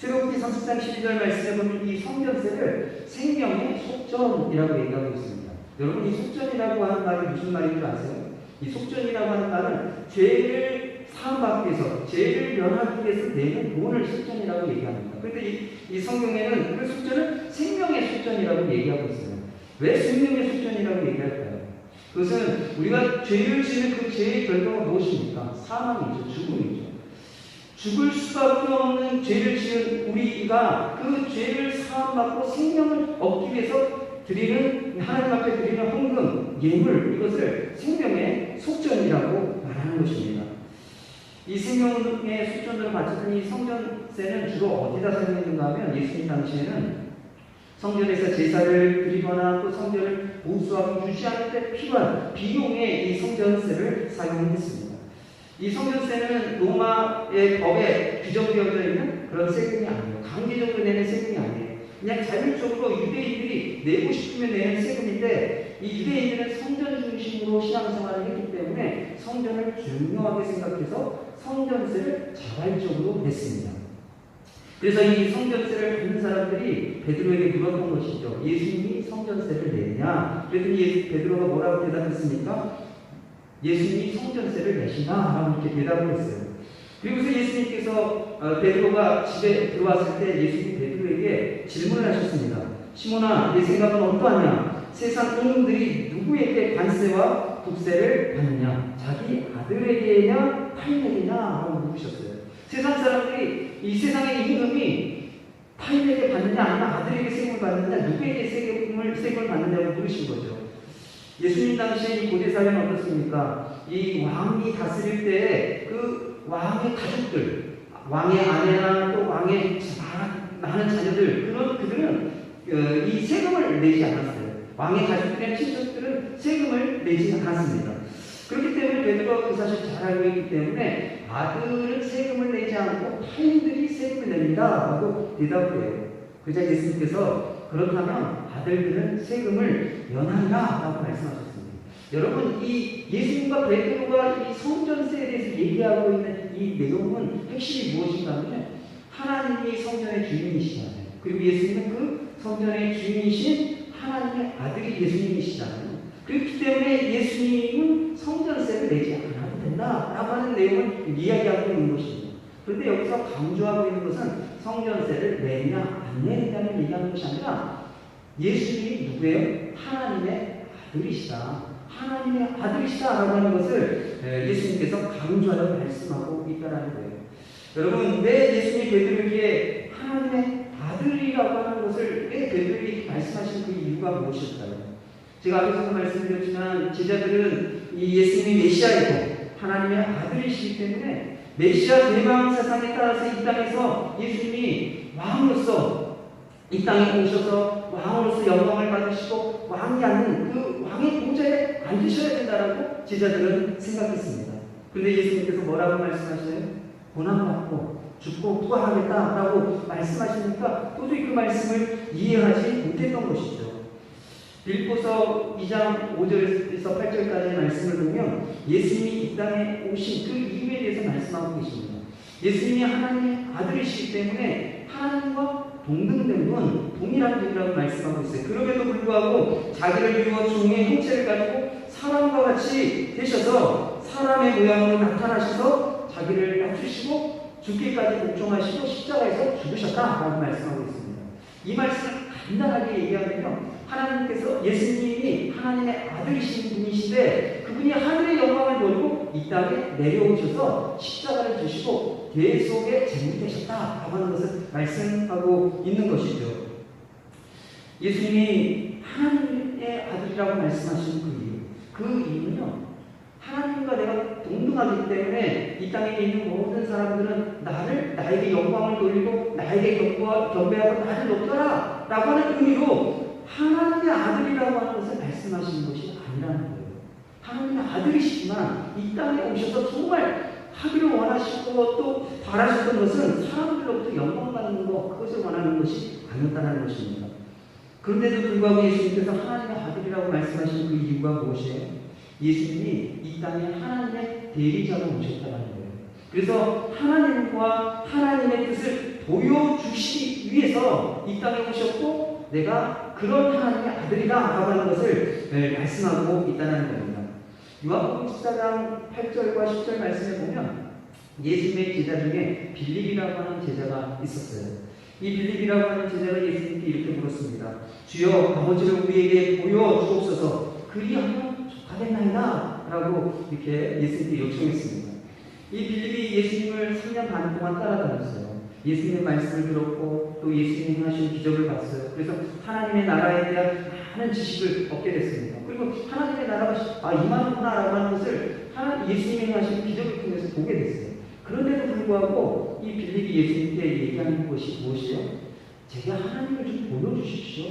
출애굽기 30장 12절 말씀에 보면 이 성전세를 생명의 속전이라고 얘기하고 있습니다. 여러분, 이 속전이라고 하는 말이 무슨 말인 줄 아세요? 이 속전이라고 하는 말은 죄를 사함받기 위해서, 죄를 면하기 위해서 내는 돈을 속전이라고 얘기합니다. 그런데 이 성경에는 그 속전을 생명의 속전이라고 얘기하고 있어요. 왜 생명의 속전이라고 얘기할까요? 그것은 우리가 죄를 지는 그 죄의 결과가 무엇입니까? 사망이죠. 죽음이죠. 죽을 수밖에 없는 죄를 지은 우리가 그 죄를 사함받고 생명을 얻기 위해서 드리는, 하나님 앞에 드리는 헌금, 예물, 이것을 생명의 속전이라고 말하는 것입니다. 이 생명의 속전으로 바치던 이 성전세는 주로 어디다 사용했는가 하면 예수님 당시에는 성전에서 제사를 드리거나 또 성전을 보수하고 유지하는 데 필요한 비용의 이 성전세를 사용했습니다. 이 성전세는 로마의 법에 규정되어져 있는 그런 세금이 아니에요. 강제적으로 내는 세금이 아니에요. 그냥 자율적으로 유대인들이 내고 싶으면 내는 세금인데, 이 유대인들은 성전 중심으로 신앙생활을 했기 때문에 성전을 중요하게 생각해서 성전세를 자발적으로 냈습니다. 그래서 이 성전세를 받는 사람들이 베드로에게 물었던 것이죠. 예수님이 성전세를 내냐? 그랬더니 베드로가 뭐라고 대답했습니까? 예수님이 성전세를 내시나? 라고 이렇게 대답을 했어요. 그리고서 예수님께서 베드로가 집에 들어왔을 때 예수님이 베드로에게 질문을 하셨습니다. 시몬아, 네 생각은 어떠하냐? 세상 임금들이 누구에게 관세와 국세를 받느냐? 자기 아들에게냐? 타인에게냐? 라고 물으셨어요. 세상 사람들이 이 세상의 임금이 타인에게 받느냐, 아니면 아들에게 세금을 받느냐, 누구에게 세금을 받느냐고 물으신 거죠. 예수님 당시에 이 고대 사회는 어떻습니까? 이 왕이 다스릴 때 그 왕의 가족들, 왕의 아내나 또 왕의 많은 자녀들, 그들은 이 세금을 내지 않았어요. 왕의 가족들이나 친척들은 세금을 내지 않았습니다. 그렇기 때문에 베드로가 그 사실 잘 알고 있기 때문에 아들은 세금을 내지 않고 타인들이 세금을 냅니다 라고 대답을 해요. 그러자 예수님께서 그렇다면 아들들은 세금을 면한다 라고 말씀하셨습니다. 여러분, 이 예수님과 베드로가 이 성전세에 대해서 얘기하고 있는 이 내용은 핵심이 무엇인가 하면 하나님이 성전의 주인이시잖아요. 그리고 예수님은 그 성전의 주인이신 하나님의 아들이 예수님이시잖아요. 그렇기 때문에 예수님은 성전세를 내지 않아도 된다라고 하는 내용을 이야기하고 있는 것입니다. 그런데 여기서 강조하고 있는 것은 성전세를 내냐 안 내냐를 얘기하는 것이 아니라 예수님이 누구예요? 하나님의 아들이시다. 하나님의 아들이시다라고 하는 것을 예수님께서 강조하여 말씀하고 있다는 거예요. 여러분, 왜 예수님이 베드로에게 하나님의 아들이라고 하는 것을 왜 베드로에게 말씀하신 그 이유가 무엇일까요? 제가 앞에서도 말씀드렸지만 제자들은 이 예수님이 메시아이고 하나님의 아들이시기 때문에 메시아 대방 사상에 따라서 이 땅에서 예수님이 왕으로서 이 땅에 오셔서 왕으로서 영광을 받으시고 왕이 앉는 그 왕의 보좌에 앉으셔야 된다라고 제자들은 생각했습니다. 그런데 예수님께서 뭐라고 말씀하셔요? 고난받고 죽고 부활하겠다라고 말씀하시니까 도저히 그 말씀을 이해하지 못했던 것이죠. 빌립보서 2장 5절에서 8절까지의 말씀을 보면 예수님이 이 땅에 오신 그 이유에 대해서 말씀하고 계십니다. 예수님이 하나님의 아들이시기 때문에 하나님과 동등된 분, 동일한 분이라고 말씀하고 있어요. 그럼에도 불구하고 자기를 비워 종의 형체를 가지고 사람과 같이 되셔서 사람의 모양으로 나타나셔서 자기를 낮추시고 죽기까지 복종하시고 십자가에서 죽으셨다라고 말씀하고 있습니다. 이 말씀을 간단하게 얘기하면요, 하나님께서 예수님이 하나님의 아들이신 분이신데 그분이 하늘의 영광을 버리고 이 땅에 내려오셔서 십자가를 지시고 대속의 제물이 되셨다라고 하는 것을 말씀하고 있는 것이죠. 예수님이 하나님의 아들이라고 말씀하신 그 이유는요, 하나님과 내가 동등하기 때문에 이 땅에 있는 모든 사람들은 나에게 영광을 돌리고 나에게 경배하고 나를 높여라 라고 하는 의미로 하나님의 아들이라고 하는 것을 말씀하시는 것이 아니라는 거예요. 하나님의 아들이시지만 이 땅에 오셔서 정말 하기를 원하시고 또 바라셨던 것은 사람들로부터 영광 받는 것, 그것을 원하는 것이 아니었다는 것입니다. 그런데도 불구하고 예수님께서 하나님의 아들이라고 말씀하신 그 이유가 무엇이에요? 예수님이 이 땅에 하나님의 대리자로 오셨다는 거예요. 그래서 하나님과 하나님의 뜻을 보여주시기 위해서 이 땅에 오셨고 내가 그런 하나님의 아들이다 라고 하는 것을 말씀하고 있다는 겁니다. 요한복음 14장 8절과 10절 말씀에 보면 예수님의 제자 중에 빌립이라고 하는 제자가 있었어요. 이 빌립이라고 하는 제자가 예수님께 이렇게 물었습니다. 주여 아버지를 우리에게 보여주옵소서. 그리하면 좋겠나이다 라고 이렇게 예수님께 요청했습니다. 이 빌립이 예수님을 3년 반 동안 따라다녔어요. 예수님의 말씀을 들었고 또 예수님이 하신 기적을 봤어요. 그래서 하나님의 나라에 대한 많은 지식을 얻게 됐습니다. 그리고 하나님의 나라가 임하는구나라고 하는 것을 예수님이 하신 기적을 통해서 보게 됐어요. 그런데도 불구하고 이 빌립이 예수님께 얘기하는 것이 무엇이에요? 제가 하나님을 좀 보여주십시오.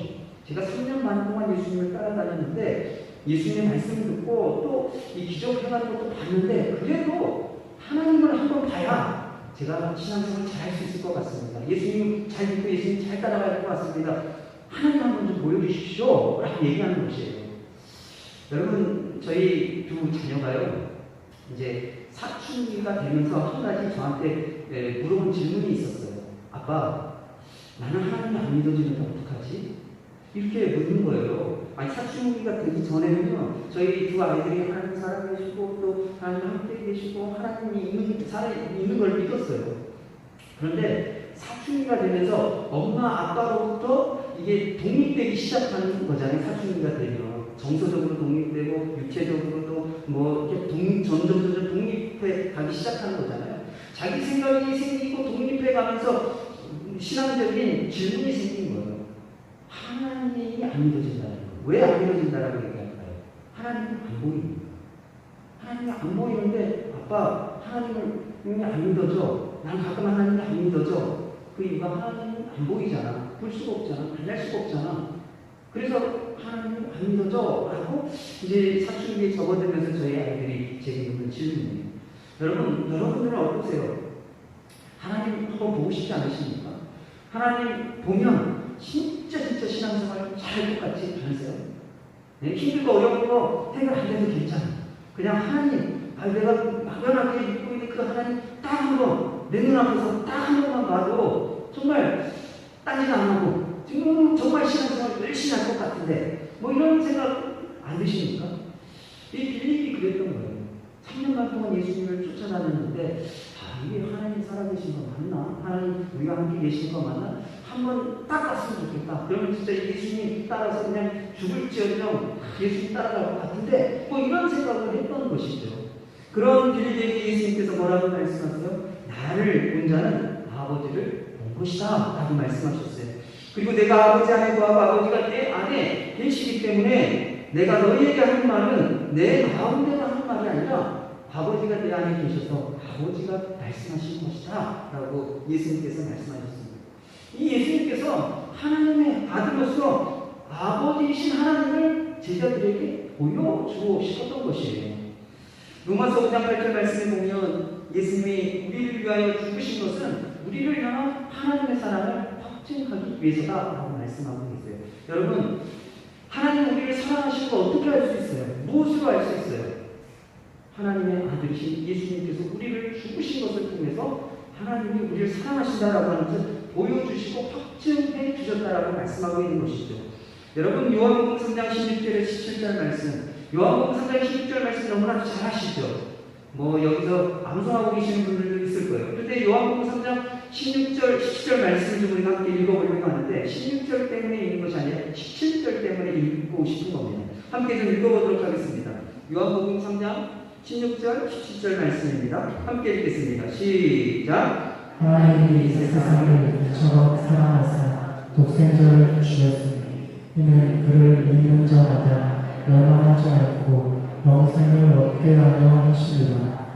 제가 3년 반 동안 예수님을 따라다녔는데 예수님의 말씀을 듣고 또 이 기적을 행하는 것도 봤는데 그래도 하나님을 한번 봐야 제가 신앙생활을 잘 할 수 있을 것 같습니다. 예수님 잘 믿고 예수님 잘 따라갈 것 같습니다. 하나님 한번 좀 보여주십시오. 라고 얘기하는 것이에요. 여러분, 저희 두 자녀가요, 이제 사춘기가 되면서 한 가지 저한테 물어본 질문이 있었어요. 아빠, 나는 하나님이 안 믿어지는데 어떡하지? 이렇게 묻는 거예요. 아니, 사춘기가 되기 전에는요, 저희 두 아이들이 하나님 살아계시고, 또 하나님 함께 계시고, 하나님이 있는 걸 믿었어요. 그런데 사춘기가 되면서 엄마, 아빠로부터 이게 독립되기 시작하는 거잖아요. 사춘기가 되면. 정서적으로 독립되고, 육체적으로도 뭐, 이렇게 점점 독립해 가기 시작하는 거잖아요. 자기 생각이 생기고 독립해 가면서 신앙적인 질문이 생긴 거예요. 하나님이 안 믿어진다는 거예요. 왜 안 믿어진다라고 얘기할까요? 하나님은 안 보입니다. 하나님이 안 보이는데 아빠 하나님이 안 믿어져. 난 가끔 하나님이 안 믿어져. 그 이유가 하나님은 안 보이잖아. 볼 수가 없잖아. 만날 수가 없잖아. 그래서 하나님은 안 믿어져. 라고 이제 사춘기에 접어들면서 저희 아이들이 제게 묻는 질문이에요. 여러분들은 어떠세요? 하나님 한번 보고 싶지 않으십니까? 하나님 보면 진짜 신앙생활 잘할 것 같지 않으세요? 네, 힘들고 어려운 거 해결 안 돼도 괜찮아. 그냥 하나님, 내가 막연하게 믿고 있는 그 하나님 딱 한 번, 내 눈앞에서 딱 한 번만 봐도 정말 딴짓 안 하고 지금 정말 신앙생활 열심히 할 것 같은데 뭐 이런 생각 안 드십니까? 이 빌립이 그랬던 거예요. 3년간 동안 예수님을 쫓아다녔는데 이게 하나님 살아계신 거 맞나? 하나님 우리와 함께 계신 거 맞나? 한번 딱 갔으면 좋겠다. 그러면 진짜 예수님 따라서 그냥 죽을지언정 예수님 따라갈 것 같은데 뭐 이런 생각을 했던 것이죠. 그런 빌립에게 예수님께서 뭐라고 말씀하세요? 나를 본 자는 아버지를 본 것이다 라고 말씀하셨어요. 그리고 내가 아버지 안에 거하고 아버지가 내 안에 계시기 때문에 내가 너희에게 하는 말은 내 마음대로 하는 말이 아니라 아버지가 내 안에 계셔서 아버지가 말씀하신 것이다 라고 예수님께서 말씀하셨습니다. 이 예수님께서 하나님의 아들로서 아버지이신 하나님을 제자들에게 보여주고 싶었던 것이에요. 로마서 5장 8절 말씀에 보면 예수님이 우리를 위하여 죽으신 것은 우리를 향한 하나님의 사랑을 확증하기 위해서다 라고 말씀하고 계세요. 여러분, 하나님 우리를 사랑하시는 거 어떻게 알 수 있어요? 무엇으로 알 수 있어요? 하나님의 아들이신 예수님께서 우리를 죽으신 것을 통해서 하나님이 우리를 사랑하신다라고 하는 것을 보여주시고 확증해 주셨다라고 말씀하고 있는 것이죠. 여러분, 요한복음 3장 16절에 17절 말씀, 요한복음 3장 16절 말씀 너무나 잘 아시죠? 뭐 여기서 암송하고 계시는 분들도 있을 거예요. 그런데 요한복음 3장 16절, 17절 말씀을 좀 우리가 함께 읽어보려고 하는데 16절 때문에 읽는 것이 아니라 17절 때문에 읽고 싶은 겁니다. 함께 좀 읽어보도록 하겠습니다. 요한복음 3장 16절, 17절 말씀입니다. 함께 읽겠습니다. 시작. 하나님이 세상을 이처럼 사랑하사 독생자를 주셨으니 이는 그를 믿는 자마다 멸망하지 않고 영생을 얻게 하려 하십니다.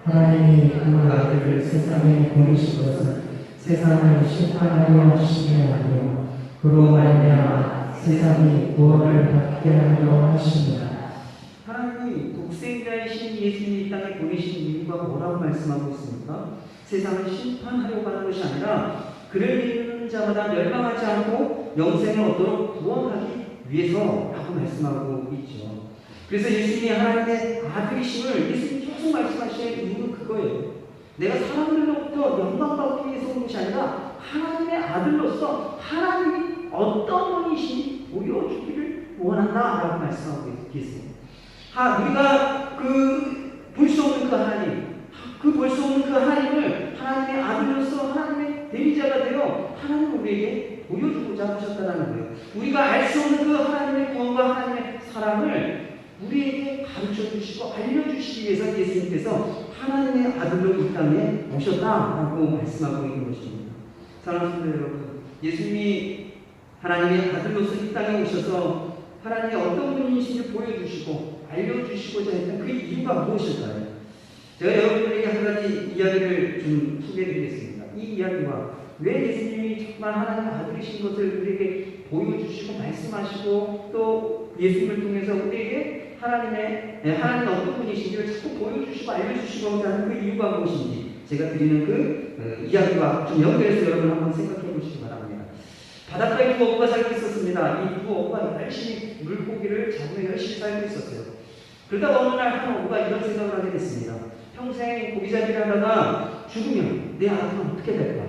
하나님이 그 아들을 세상에 보내신 것은 세상을 심판하려 하심이 아니요 그로 말미암아 세상이 구원을 받게 하려 하십니다. 하나님이 독생자이신 예수님이 이 땅에 보내신 이유가 뭐라고 말씀하고 있습니까? 세상을 심판하려고 하는 것이 아니라 그를 믿는 자마다 멸망하지 않고 영생을 얻도록 구원하기 위해서라고 말씀하고 있죠. 그래서 예수님이 하나님의 아들이심을 예수님이 계속 말씀하시는 이유는 그거예요. 내가 사람들로부터 영광받기 위해서 온 것이 아니라 하나님의 아들로서 하나님이 어떤 분이신지 보여주기를 원한다라고 말씀하고 있습니다. 우리가 볼 수 없는 그 하나님, 볼 수 없는 그 하나님을 하나님의 아들로서 하나님의 대리자가 되어 하나님을 우리에게 보여주고자 하셨다는 거예요. 우리가 알 수 없는 그 하나님의 구원과 하나님의 사랑을 우리에게 가르쳐 주시고 알려주시기 위해서 예수님께서 하나님의 아들로 이 땅에 오셨다라고 말씀하고 있는 것입니다. 사랑하는 성도 여러분, 예수님이 하나님의 아들로서 이 땅에 오셔서 하나님의 어떤 분이신지 보여주시고 알려주시고자 했던 그 이유가 무엇일까요? 제가 여러분들에게 한 가지 이야기를 좀 소개해드리겠습니다. 이 이야기와 왜 예수님이 정말 하나님의 아들이신 것을 우리에게 보여주시고 말씀하시고 또 예수님을 통해서 우리에게 하나님의 어떤 분이신지를 자꾸 보여주시고 알려주시고자 하는 그 이유가 무엇인지 제가 드리는 그 이야기와 좀 연결해서 여러분 한번 생각해 보시기 바랍니다. 바닷가에 두 어부가 살고 있었습니다. 이 두 어부가 열심히 물고기를 잡으며 열심히 살고 있었어요. 그러다가 어느 날 한 어부가 이런 생각을 하게 됐습니다. 평생 고기잡이를 하다가 죽으면 내 아들은 어떻게 될까?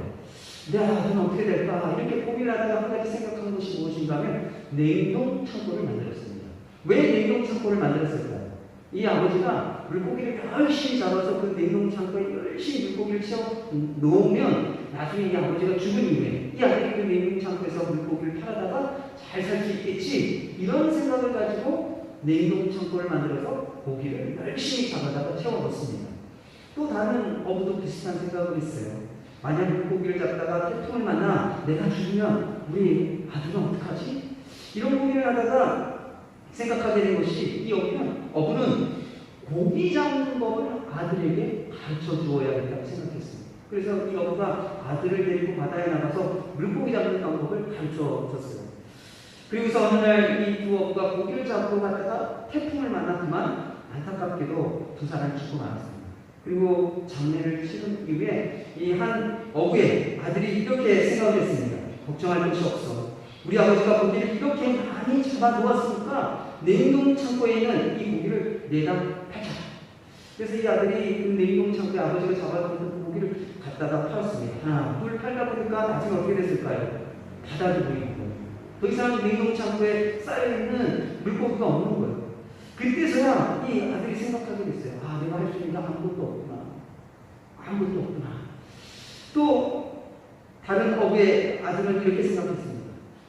내 아들은 어떻게 될까? 이렇게 고민을 하다가 한 가지 생각한 것이 무엇인가 하면 냉동 창고를 만들었습니다. 왜 냉동 창고를 만들었을까요? 이 아버지가 물고기를 열심히 잡아서 그 냉동 창고에 열심히 물고기를 채워 놓으면 나중에 이 아버지가 죽은 이후에 이 아들이 그 냉동 창고에서 물고기를 팔아다가 잘 살 수 있겠지, 이런 생각을 가지고 냉동 창고를 만들어서 고기를 열심히 잡아다가 채워 넣습니다. 또 다른 어부도 비슷한 생각을 했어요. 만약 물고기를 잡다가 태풍을 만나 내가 죽으면 우리 아들은 어떡하지? 이런 고민을 하다가 생각하게 된 것이, 이 어부는 고기 잡는 법을 아들에게 가르쳐 주어야겠다고 생각했습니다. 그래서 이 어부가 아들을 데리고 바다에 나가서 물고기 잡는 방법을 가르쳐 줬어요. 그리고서 어느 날 이 두 어부가 고기를 잡으러 가다가 태풍을 만나 그만 안타깝게도 두 사람이 죽고 말았습니다. 그리고 장례를 치른 이후에 이 한 어부의 아들이 이렇게 생각을 했습니다. 걱정할 것이 없어. 우리 아버지가 고기를 이렇게 많이 잡아 놓았으니까 냉동 창고에 있는 이 고기를 내다 팔자. 그래서 이 아들이 그 냉동 창고에 아버지가 잡아놓은 그 고기를 갖다가 팔았습니다. 그걸 팔다 보니까 나중에 어떻게 됐을까요? 바닥이 보이는 거예요. 더 이상 냉동 창고에 쌓여있는 물고기가 없는 거예요. 그때서야 이 아들이 생각하게 됐어요. 내가 할 수 있는 게 아무것도 없구나. 아무것도 없구나. 또 다른 어부의 아들은 이렇게 생각했습니다.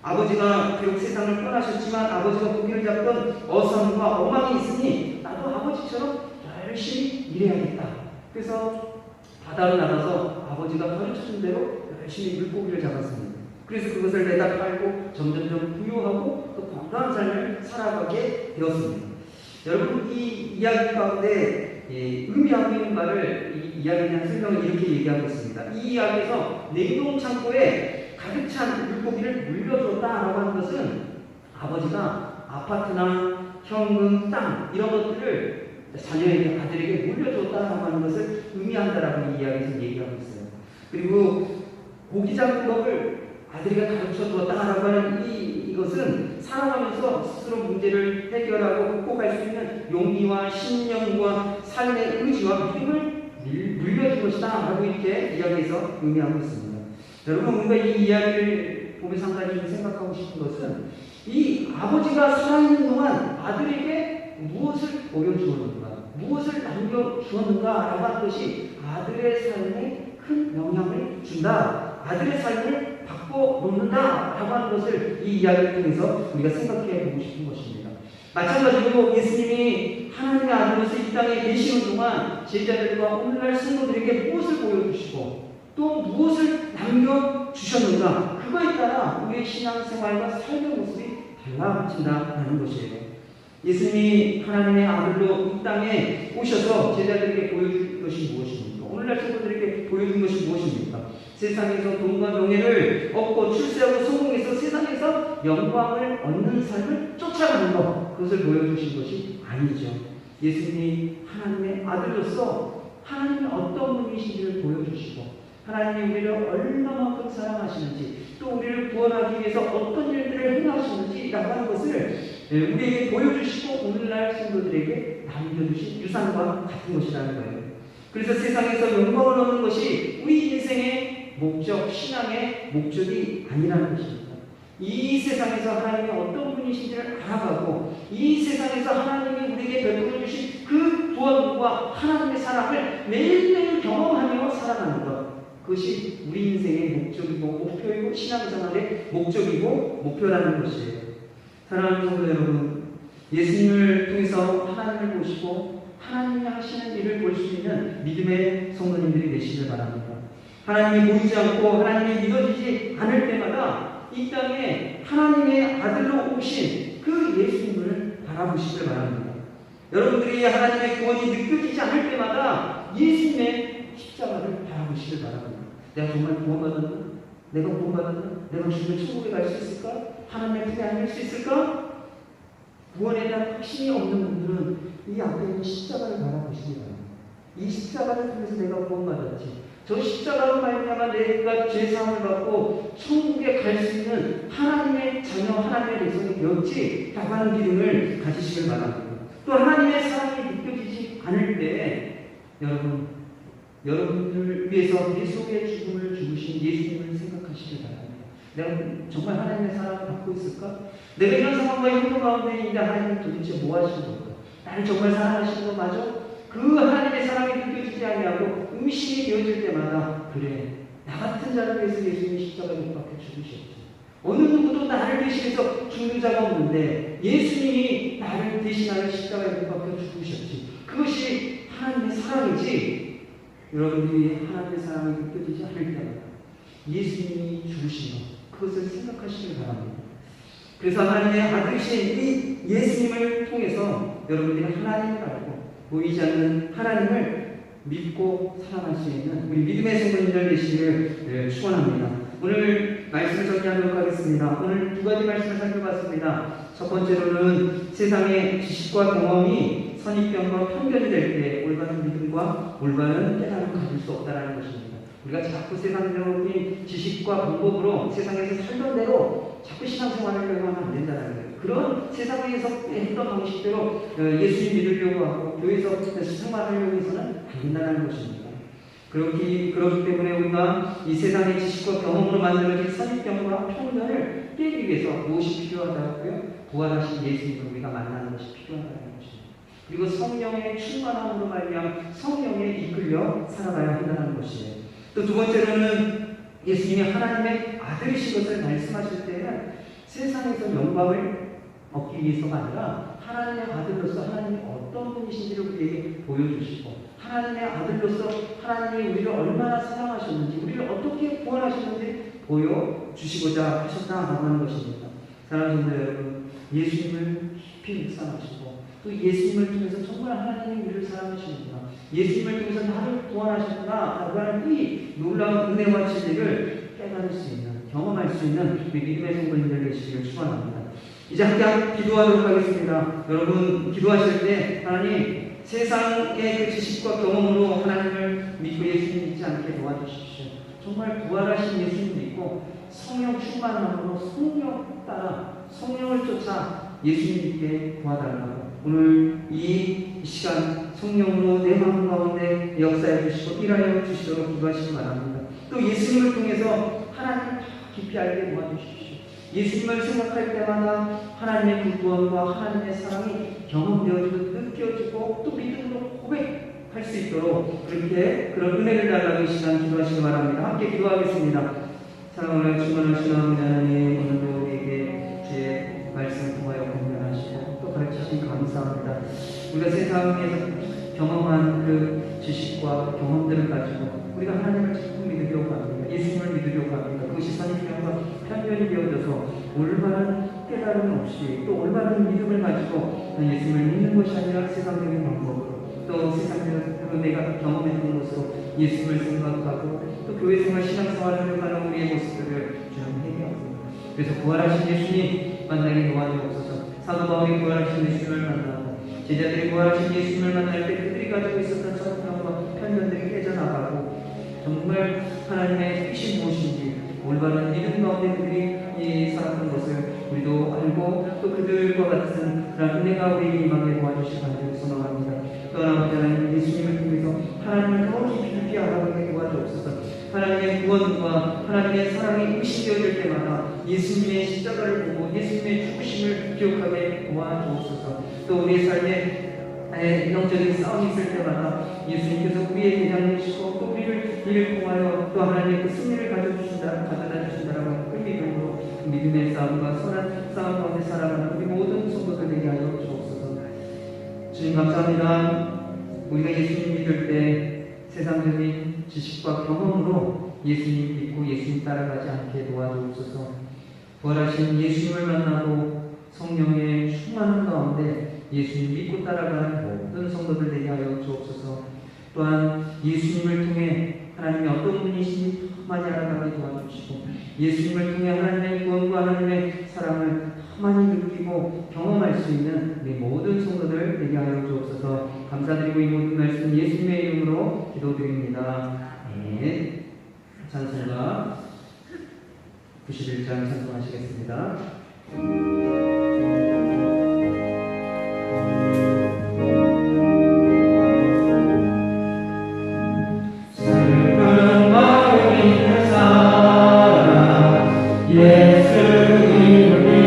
아버지가 비록 세상을 떠나셨지만 아버지가 고기를 잡던 어선과 어망이 있으니 나도 아버지처럼 열심히 일해야겠다. 그래서 바다로 나가서 아버지가 가르쳐준 대로 열심히 물고기를 잡았습니다. 그래서 그것을 내다 팔고 점점점 부유하고 또 건강한 삶을 살아가게 되었습니다. 여러분, 이 이야기 가운데 의미하고 있는 말을 이 이야기에 대한 설명을 이렇게 얘기하고 있습니다. 이 이야기에서 냉동 창고에 가득 찬 물고기를 물려줬다라고 하는 것은 아버지가 아파트나 현금, 땅 이런 것들을 자녀에게, 아들에게 물려줬다라고 하는 것을 의미한다라고 이 이야기에서 얘기하고 있어요. 그리고 고기 잡는 법을 아들에게 가르쳐 주었다라고 하는 이것은 살아가면서 스스로 문제를 해결하고 극복할 수 있는 용기와 신념과 삶의 의지와 믿음을 물려준 것이다 라고 이렇게 이야기해서 의미하고 있습니다. 여러분, 우리가 이 이야기를 보면서 한 가지 생각하고 싶은 것은 이 아버지가 살아있는 동안 아들에게 무엇을 보여주었는가, 무엇을 남겨주었는가 라고 하는 것이 아들의 삶에 큰 영향을 준다, 아들의 삶을 바꿔놓는다 라고 하는 것을 이 이야기를 통해서 우리가 생각해 보고 싶은 것입니다. 마찬가지로 예수님이 하나님의 아들로서 이 땅에 계시는 동안 제자들과 오늘날 성도들에게 무엇을 보여주시고 또 무엇을 남겨주셨는가, 그거에 따라 우리의 신앙생활과 삶의 모습이 달라진다는 것이에요. 예수님이 하나님의 아들로 이 땅에 오셔서 제자들에게 보여준 것이 무엇입니까? 오늘날 성도들에게 보여준 것이 무엇입니까? 세상에서 돈과 명예를 얻고 출세하고 성공해서 세상에서 영광을 얻는 삶을 쫓아가는 것, 그것을 보여주신 것이 아니죠. 예수님이 하나님의 아들로서 하나님이 어떤 분이신지를 보여주시고 하나님이 우리를 얼마만큼 사랑하시는지 또 우리를 구원하기 위해서 어떤 일들을 행하시는지 라고 하는 것을 우리에게 보여주시고 오늘날 성도들에게 남겨주신 유산과 같은 것이라는 거예요. 그래서 세상에서 영광을 얻는 것이 우리 인생의 목적, 신앙의 목적이 아니라는 것입니다. 이 세상에서 하나님이 어떤 분이신지를 알아가고 이 세상에서 하나님이 우리에게 베풀어 주신 그 구원과 하나님의 사랑을 매일매일 경험하며 살아가는 것, 그것이 우리 인생의 목적이고 목표이고 신앙생활의 목적이고 목표라는 것이에요. 사랑하는 성도 여러분, 예수님을 통해서 하나님을 보시고 하나님이 하시는 일을 볼 수 있는 믿음의 성도님들이 되시길 바랍니다. 하나님이 보이지 않고 하나님이 믿어지지 않을 때마다 이 땅에 하나님의 아들로 오신 그 예수님을 바라보시길 바랍니다. 여러분들이 하나님의 구원이 느껴지지 않을 때마다 예수님의 십자가를 바라보시길 바랍니다. 내가 정말 구원받았나? 내가 구원받았나? 내가 죽으면 천국에 갈 수 있을까? 하나님의 품에 안길 수 있을까? 구원에 대한 확신이 없는 분들은 이 앞에 있는 십자가를 바라보시기 바랍니다. 이 십자가를 통해서 내가 구원받았지. 저 십자가로 말미암아 내가 죄사함을 받고 천국에 갈 수 있는 하나님의 자녀, 하나님의 백성이 되었지 라고 하는 믿음을 가지시길 바랍니다. 또 하나님의 사랑이 느껴지지 않을 때 여러분들을 위해서 예수의 죽음을 죽으신 예수님을 생각하시길 바랍니다. 내가 정말 하나님의 사랑을 받고 있을까? 내가 이런 상황과 형편 가운데 있는데 하나님은 도대체 뭐 하시는 걸까? 나를 정말 사랑하시는 거 맞아? 그 하나님의 사랑이 느껴지지 아니하고 의심이 되어질 때마다 그래, 나 같은 자를 위해서 예수님이 십자가에 못 박혀 죽으셨지. 어느 누구도 나를 대신해서 죽는 자가 없는데 예수님이 나를 대신하여 십자가에 못 박혀 죽으셨지. 그것이 하나님의 사랑이지. 여러분들이 하나님의 사랑이 느껴지지 않을 때마다 예수님이 죽으신 것, 그것을 생각하시길 바랍니다. 그래서 하나님의 아들이신 이 예수님을 통해서 여러분들이 하나님을 알고 보이지 않는 하나님을 믿고 살아갈 수 있는 우리 믿음의 성도님들 되시기를 축원합니다. 오늘 말씀을 정리하도록 하겠습니다. 오늘 두 가지 말씀을 살펴봤습니다. 첫 번째로는 세상의 지식과 경험이 선입견과 편견이 될 때 올바른 믿음과 올바른 깨달음을 가질 수 없다는 것입니다. 우리가 자꾸 세상적인 지식과 방법으로 세상에서 살던 대로 자꾸 신앙생활을 하려고 하면 안 된다는 거예요. 그런 세상에서 했던 방식대로 예수님 믿으려고 하고 교회에서 생활하려고 해서는 안 된다는 것입니다. 그렇기 때문에 우리가 이 세상의 지식과 경험으로 만들어진 선입견과 편견을 깨기 위해서 무엇이 필요하다고요? 부활하신 예수님을 우리가 만나는 것이 필요하다는 것입니다. 그리고 성령의 충만함으로 말미암아 성령에 이끌려 살아가야 한다는 것이에요. 또 두 번째로는 예수님이 하나님의 아들이신 것을 말씀하실 때는 세상에서 영광을 얻기 위해서가 아니라 하나님의 아들로서 하나님이 어떤 분이신지를 우리에게 보여주시고 하나님의 아들로서 하나님이 우리를 얼마나 사랑하셨는지 우리를 어떻게 구원하셨는지 보여주시고자 하셨다라고 하는 것입니다. 사랑하는 성도 여러분, 예수님을 깊이 묵상하시고 또 예수님을 통해서 정말 하나님이 우리를 사랑하시는구나, 예수님을 통해서 나를 구원하셨구나 라고 하는 이 놀라운 은혜와 진리를 깨달을 수 있는, 경험할 수 있는 우리 믿음의 성도님들 되시기를 축원합니다. 이제 함께 기도하도록 하겠습니다. 여러분 기도하실 때 하나님 세상의 그 지식과 경험으로 하나님을 믿고 예수님 믿지 않게 도와주십시오. 정말 부활하신 예수님 믿고 성령 충만함으로 성령 따라 성령을 쫓아 예수님 믿게 도와달라고 오늘 이 시간 성령으로 내 마음 가운데 역사해 주시고 일하여 주시도록 기도하시기 바랍니다. 또 예수님을 통해서 하나님을 깊이 알게 도와주십시오. 예수님을 생각할 때마다 하나님의 그 구원과 하나님의 사랑이 경험되어지고 느껴지고 또 믿음으로 고백할 수 있도록 그렇게 그런 은혜를 달라고 이 시간 기도하시기 바랍니다. 함께 기도하겠습니다. 사랑하는 충만하신 하나님, 오늘도 우리에게 주의 말씀을 통하여 공변하시고 또 가르치신 감사합니다. 우리가 세상에서 경험한 그 지식과 경험들을 가지고 우리가 하나님을 자꾸 믿으려고 합니다. 예수님을 믿으려고 합니다. 그것이 선입견과 편견이 되어져서 올바른 깨달음 없이 또 올바른 믿음을 가지고 예수님을 믿는 것이 아니라 세상적인 방법으로 또 세상적으로 내가 경험했던 것으로 예수님을 생각하고 또 교회 생활 신앙생활을 하는 우리의 모습들을 주님 회개합니다. 그래서 부활하신 예수님 만나게 도와주옵소서. 사도 바울이 부활하신 예수님을 만나고 제자들이 부활하신 예수님을 만날 때 그들이 가지고 있었던 성경과 편견들이 깨져나가고 정말 하나님의 뜻이 무엇인지 올바른 믿음 가운데 그들이 살았던 것을 우리도 알고 또 그들과 같은 그런 은혜가 우리 임하게 도와주실 간절히 소망합니다. 또 하나님 예수님을 통해서 하나님을 더 깊이 알아보게 도와주옵소서. 하나님의 구원과 하나님의 사랑이 의식되어질 때마다 예수님의 십자가를 보고 예수님의 죽으심을 기억하게 도와주옵소서. 또 우리의 삶에 영적인 싸움이 있을 때마다 예수님께서 우리의 대장이시고 또 우리를 통하여 또 하나님의 그 승리를 가져다 주신다라고 그 믿음으로 믿음의 싸움과 선한 싸움 가운데 살아가는 우리 모든 성도들 되게 하여 주옵소서. 주님 감사합니다. 우리가 예수님 믿을 때 세상적인 지식과 경험으로 예수님 믿고 예수님 따라가지 않게 도와주옵소서. 부활하신 예수님을 만나고 성령의 충만한 가운데 예수님 믿고 따라가는 모든 성도들 되게 하여 주옵소서. 또한 예수님을 통해 하나님의 어떤 분이신지 많이 알아가게 도와주시고 예수님을 통해 하나님의 구원과 하나님의 사랑을 많이 느끼고 경험할 수 있는 우리 모든 성도들 되게 하여 주옵소서. 감사드리고 이 모든 말씀 예수님의 이름으로 기도드립니다. 아멘. 찬송가 91장 찬송하시겠습니다. 예수의 이름은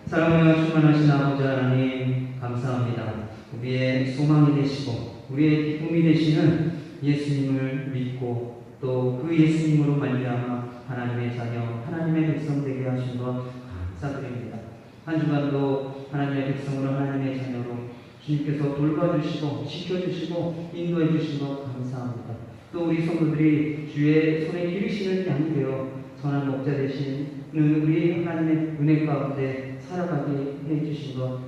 사랑하며 충만하신 아버지 하나님 감사합니다. 우리의 소망이 되시고 우리의 기쁨이 되시는 예수님을 믿고 또 그 예수님으로 말미암아 하나님의 자녀, 하나님의 백성 되게 하신 것 감사드립니다. 한 주간도 하나님의 백성으로 하나님의 자녀로 주님께서 돌봐주시고 지켜주시고 인도해 주신 것 감사합니다. 또 우리 성도들이 주의 손에 기르시는 양이 되어 선한 목자 되시는 우리 하나님의 은혜 가운데 살아가게 해주신 것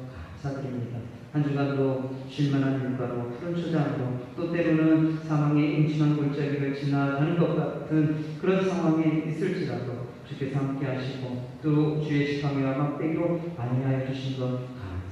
감사드립니다. 한 주간도 쉴만한 물가로 푸른 초장으로 또 때로는 사망의 음침한 골짜기를 지나가는 것 같은 그런 상황에 있을지라도 주께서 함께 하시고 또 주의 지팡이와 막대기로 안위하여 주신 것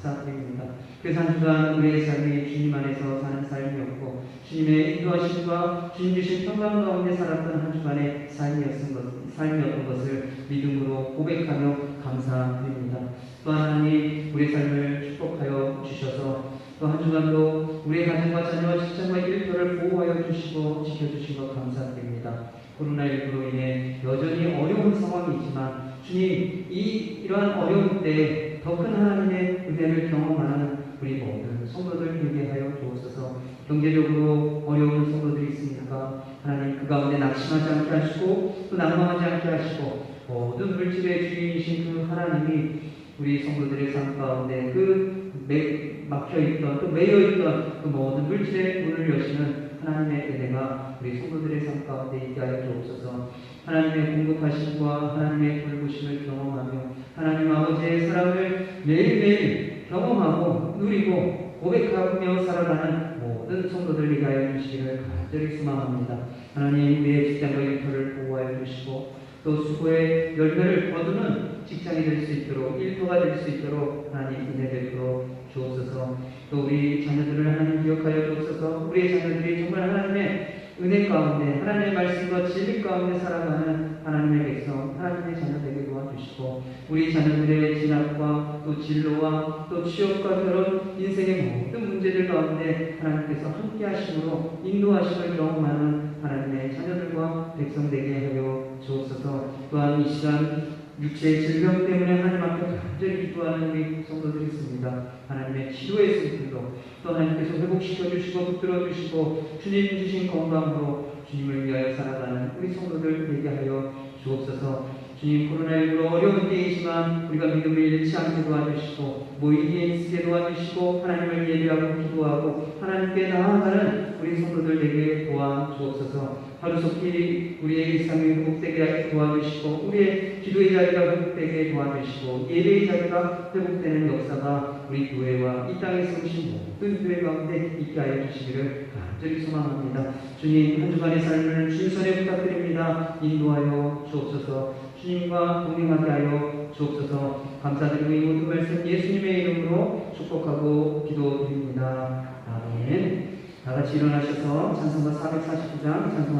감사드립니다. 그래서 한 주간 우리의 삶이 주님 안에서 사는 삶이었고 주님의 인도하심과 주님 주신 평강 가운데 살았던 한 주간의 삶이었던 것을 믿음으로 고백하며 감사드립니다. 또 하나님 우리의 삶을 축복하여 주셔서 또 한 주간도 우리의 가정과 자녀와 직장과 일터를 보호하여 주시고 지켜주신 것 감사드립니다. 코로나19로 인해 여전히 어려운 상황이지만 주님 이러한 어려움 때 더 큰 하나님의 은혜를 경험하는 우리 모든 성도들 되게 하여 주옵소서. 경제적으로 어려운 성도들이 있으니까 하나님 그 가운데 낙심하지 않게 하시고 또 난망하지 않게 하시고 모든 물질의 주인이신 그 하나님이 우리 성도들의 삶 가운데 그 막혀있던 또 매여있던 그 모든 물질의 문을 여시는 하나님의 은혜가 우리 성도들의 삶 가운데 있게 하여 주옵소서. 하나님의 공급하심과 하나님의 돌보심을 경험하며 하나님 아버지의 사랑을 매일매일 경험하고 누리고 고백하며 살아가는 모든 성도들 위하여 주시기를 간절히 소망합니다. 하나님 우리의 직장과 일터를 보호하여 주시고 또 수고의 열매를 거두는 직장이 될 수 있도록 일터가 될 수 있도록 하나님 은혜 베풀어 주옵소서. 또 우리 자녀들을 하나님 기억하여 주옵소서. 우리의 자녀들이 정말 하나님의 은혜 가운데 하나님의 말씀과 진리 가운데 살아가는 하나님의 백성, 하나님의 자녀 되게 도와주시고 우리 자녀들의 진학과 또 진로와 또 취업과 결혼, 인생의 모든 문제들 가운데 하나님께서 함께 하심으로 인도하심을 경험하는 하나님의 자녀들과 백성 되게 하여 주옵소서. 또한 이 시간 육체의 질병 때문에 하나님 앞에 간절히 기도하는 우리 성도들이 있습니다. 하나님의 치료의 손길로 또 하나님께서 회복시켜 주시고 붙들어 주시고 주님 주신 건강으로 주님을 위하여 살아가는 우리 성도들 되게 하여 주옵소서. 주님 코로나19로 어려운 때이지만 우리가 믿음을 잃지 않게 도와주시고 모이기에 쓰게 도와주시고 하나님을 예배하고 기도하고 하나님께 나아가는 우리 성도들에게 도와주옵소서. 하루속히 우리의 일상이 회복되게 도와주시고 우리의 기도의 자리가 회복되게 도와주시고 예배의 자리가 회복되는 역사가 우리 교회와 이 땅에 세우신 모든 교회 가운데 있게 하여 주시기를 간절히 소망합니다. 주님 한 주간의 삶을 주님 손에 부탁드립니다. 인도하여 주옵소서. 주님과 동행하게 하여 주옵소서. 감사드리고 이 모든 말씀 예수님의 이름으로 축복하고 기도드립니다. 아멘. 다 같이 일어나셔서 찬송가 449장 찬송하